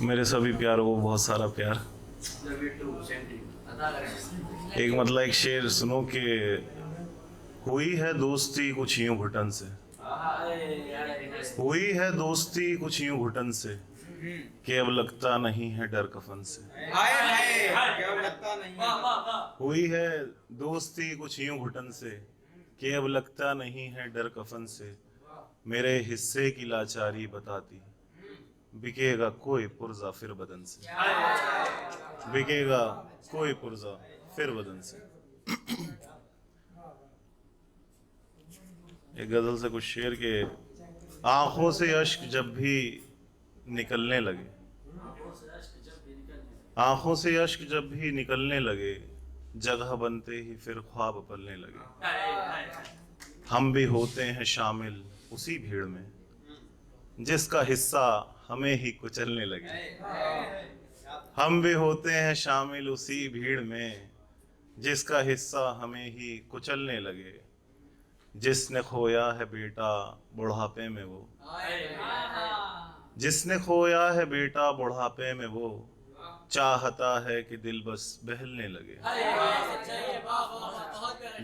मेरे सभी प्यारों को बहुत सारा प्यार। एक मतलब एक शेर सुनो कि हुई है दोस्ती कुछ यूं घुटन से, हुई है दोस्ती कुछ यूं घुटन से, कि अब लगता नहीं है डर कफन से। क्या लगता नहीं है। हुई है दोस्ती कुछ यूं घुटन से, कि अब लगता नहीं है डर कफन से। मेरे हिस्से की लाचारी बताती, बिकेगा कोई पुर्जा फिर बदन से, बिकेगा कोई पुर्जा फिर बदन से। एक गजल से कुछ शेर के, आंखों से अश्क जब भी निकलने लगे, आंखों से अश्क जब भी निकलने लगे, जगह बनते ही फिर ख्वाब पलने लगे। हम भी होते हैं शामिल उसी भीड़ में, जिसका हिस्सा हमें ही कुचलने लगे। हम भी होते हैं शामिल उसी भीड़ में, जिसका हिस्सा हमें ही कुचलने लगे। जिसने खोया है बेटा बुढ़ापे में वो, जिसने खोया है बेटा बुढ़ापे में वो, चाहता है कि दिल बस बहलने लगे।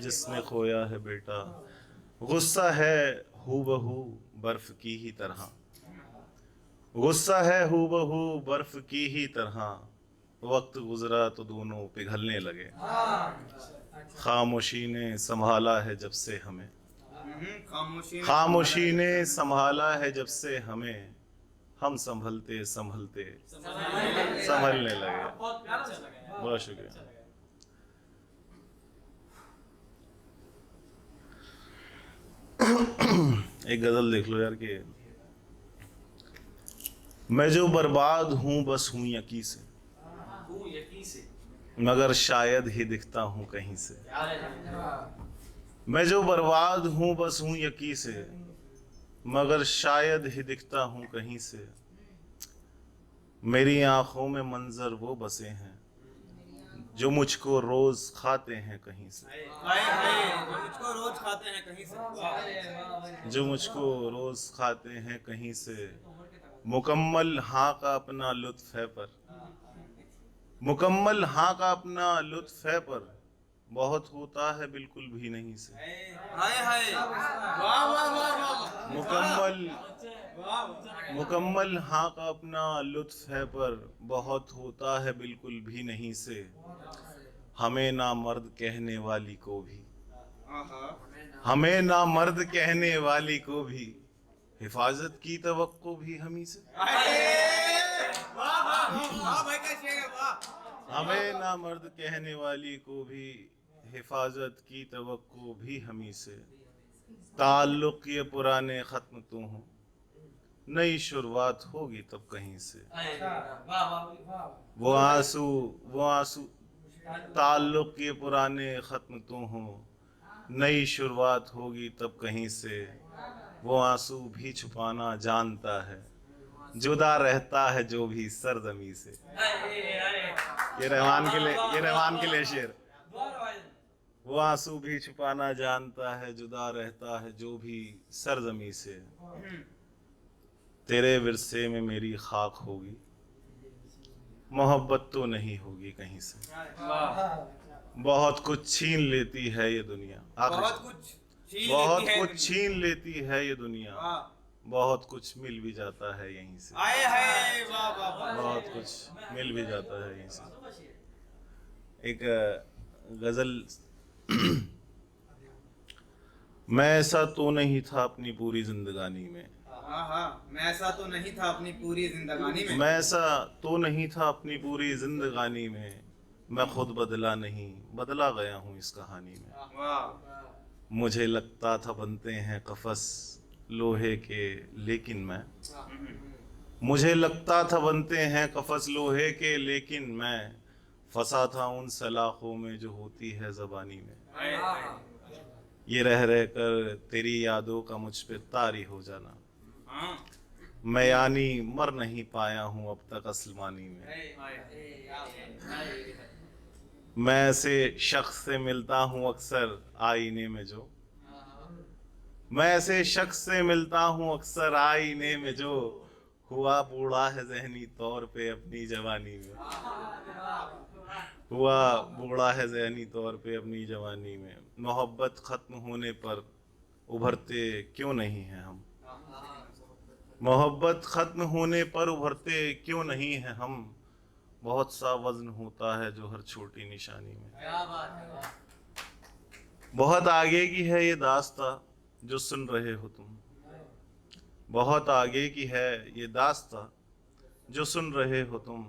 जिसने खोया है बेटा, गुस्सा है हूबहू बर्फ की ही तरह, गुस्सा है हूबहू बर्फ की ही तरह। वक्त गुजरा तो दोनों पिघलने लगे। खामोशी ने संभाला है जब से हमें, खामोशी ने संभाला है जब से हमें, हम संभलते संभलते संभलने लगे। बहुत शुक्रिया। एक गजल देख लो यार कि मैं जो बर्बाद हूं बस हूं यकी से, मगर शायद ही दिखता हूं कहीं से। मैं जो बर्बाद हूं बस हूं यकी से, मगर शायद ही दिखता हूं कहीं से। मेरी आंखों में मंजर वो बसे हैं, जो मुझको रोज खाते हैं कहीं से, जो मुझको रोज खाते हैं कहीं से। जो मुझको रोज खाते हैं कहीं से। मुकम्मल हाँ का अपना लुत्फ है पर, मुकम्मल हाँ का अपना लुत्फ है पर, बहुत होता है बिल्कुल भी नहीं से। हाय हाय वाह वाह वाह वाह। मुकम्मल मुकम्मल हाँ का अपना लुत्फ है पर, बहुत होता है बिल्कुल भी नहीं से। हमें ना मर्द कहने वाली को भी, हमें ना मर्द कहने वाली को भी, हिफाजत की तवक्को भी हमी से। वाह वाह भाई का शेर है वाह। हमें ना मर्द कहने वाली को भी, हिफाजत की तवक्को भी हमी से। ताल्लुक ये पुराने खत्म तो हों, नई शुरुआत होगी तब कहीं से। वो आंसू वो आंसू, ताल्लुक ये पुराने खत्म तो हों, नई शुरुआत होगी तब कहीं से। वो आंसू भी छुपाना जानता है, जुदा रहता है जो भी सरजमी से। ये रहमान के लिए, ये रहमान के लिए शेर। वो आंसू भी छुपाना जानता है, जुदा रहता है जो भी सरजमी से। तेरे विरसे में मेरी खाक होगी, मोहब्बत तो नहीं होगी कहीं से। बहुत कुछ छीन लेती है ये दुनिया, बहुत कुछ बहुत कुछ छीन लेती है ये दुनिया, बहुत कुछ मिल भी जाता है यहीं से। आए हाय वाह वाह वाह। बहुत कुछ मिल भी जाता है यहीं से। एक गजल, मैं ऐसा तो नहीं था अपनी पूरी जिंदगानी में, मैं ऐसा तो नहीं था अपनी पूरी जिंदगानी में। मैं ऐसा तो नहीं था अपनी पूरी जिंदगानी में, मैं खुद बदला नहीं बदला गया हूँ इस कहानी में। वाह। मुझे लगता था बनते हैं कफस लोहे के, लेकिन मैं, मुझे लगता था बनते हैं कफस लोहे के, लेकिन मैं फंसा था उन सलाखों में जो होती है ज़बानी में। ये रह रह कर तेरी यादों का मुझ पे तारी हो जाना, मैं यानी मर नहीं पाया हूँ अब तक असलमानी में। मैं ऐसे शख्स से मिलता हूँ अक्सर आईने में जो, मैं ऐसे शख्स से मिलता हूँ अक्सर आईने में जो, हुआ बूढ़ा है ज़हनी तौर पे अपनी जवानी में, हुआ बूढ़ा है ज़हनी तौर पे अपनी जवानी में, मोहब्बत ख़त्म होने पर उभरते क्यों नहीं हैं हम, मोहब्बत ख़त्म होने पर उभरते क्यों नहीं हैं हम, बहुत सा वज़न होता है जो हर छोटी निशानी में। बहुत आगे की है ये दास्ता जो सुन रहे हो तुम, बहुत आगे की है ये दास्ता जो सुन रहे हो तुम,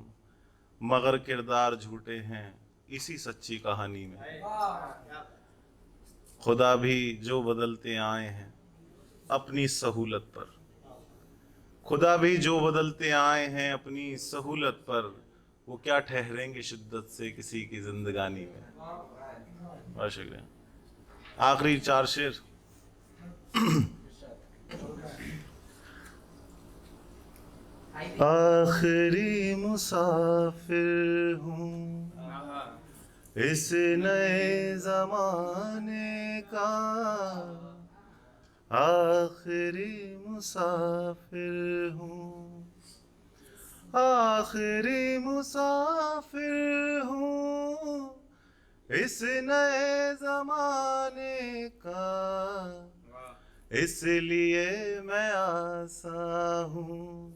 मगर किरदार झूठे हैं इसी सच्ची कहानी में। खुदा भी जो बदलते आए हैं अपनी सहूलत पर, खुदा भी जो बदलते आए हैं अपनी सहूलत पर, वो क्या ठहरेंगे शिद्दत से किसी की जिंदगानी में। बहुत शुक्रिया। आखिरी 4 शेर। आखिरी मुसाफिर हूँ इस नए जमाने का, आखिरी मुसाफिर हूँ, आखिरी मुसाफिर हूँ इस नए जमाने का, इसलिए मैं आसा हूँ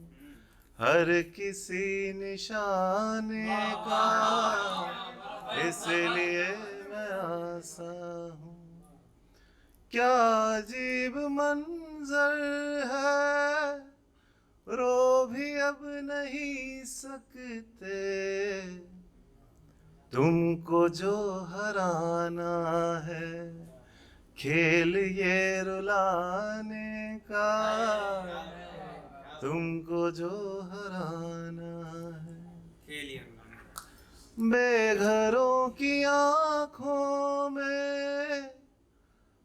हर किसी निशाने का, इसलिए मैं आसा हूँ। क्या अजीब मंजर है, रो भी अब नहीं सकते, तुमको जो हराना है खेल ये रुलाने का, तुमको जो हराना है। बेघरों की आंखों में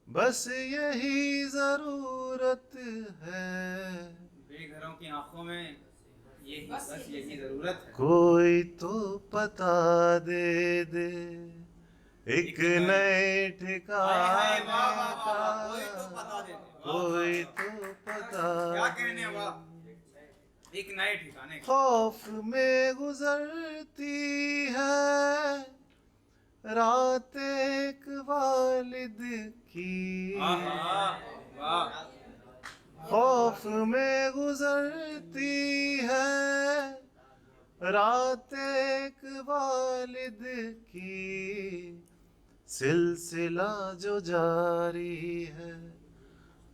बस यही जरूरत है, बेघरों की आंखों में बस यही जरूरत है, कोई तो पता दे दे एक नए ठिकाने का, कोई तो पता क्या कहने वाह, एक नए ठिकाने। खौफ में गुजरती है रात एक वालिद की, खौफ में गुजरती है रात एक वालिद की, सिलसिला जो जारी है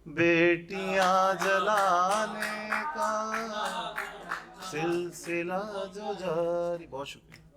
बेटियां जलाने का, सिलसिला जो जारी। बहुत शुक्रिया।